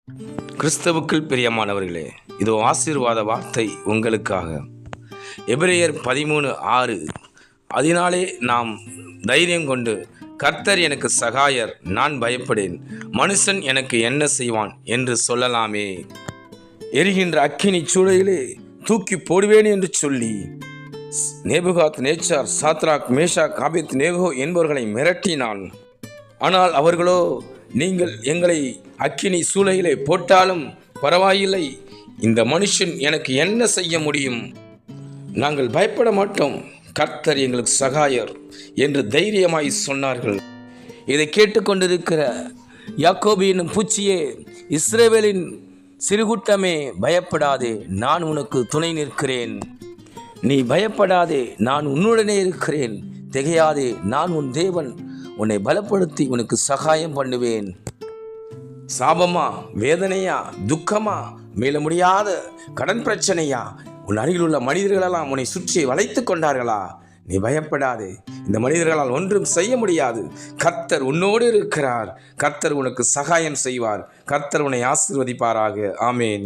கிறிஸ்தவுக்குள் பிரியமானவர்களே, இதோ ஆசீர்வாத வார்த்தை உங்களுக்காக. எபிரேயர் 13:6. அதனாலே நாம் தைரியம் கொண்டு, கர்த்தர் எனக்கு சகாயர், நான் பயப்படேன், மனுஷன் எனக்கு என்ன செய்வான் என்று சொல்லலாமே. எரிகின்ற அக்கினி சூளையிலே தூக்கி போடுவேன் என்று சொல்லி நேபுகாத் நேச்சார், சாத்ராக், மேஷாக், ஆபேத்நேகோ என்பவர்களை மிரட்டினான். ஆனால் அவர்களோ, நீங்கள் எங்களை அக்கினி சூளையிலே போட்டாலும் பரவாயில்லை, இந்த மனுஷன் எனக்கு என்ன செய்ய முடியும், நாங்கள் பயப்பட மாட்டோம், கர்த்தர் எங்களுக்கு சகாயர் என்று தைரியமாய் சொன்னார்கள். இதை கேட்டுக்கொண்டிருக்கிற யாக்கோபு என்னும் பூச்சியே, இஸ்ரவேலின் சிறுகூட்டமே, பயப்படாதே, நான் உனக்கு துணை நிற்கிறேன். நீ பயப்படாதே, நான் உன்னுடனே இருக்கிறேன். திகையாதே, நான் உன் தேவன், உன்னை பலப்படுத்தி உனக்கு சகாயம் பண்ணுவேன். சாபமா, வேதனையா, துக்கமா, மீள முடியாத கடன் பிரச்சனையா, உன் அருகில் உள்ள மனிதர்களெல்லாம் உன்னை சுற்றி வளைத்து கொண்டார்களா? நீ பயப்படாதே, இந்த மனிதர்களால் ஒன்றும் செய்ய முடியாது. கர்த்தர் உன்னோடு இருக்கிறார். கர்த்தர் உனக்கு சகாயம் செய்வார். கர்த்தர் உன்னை ஆசீர்வதிப்பாராக. ஆமேன்.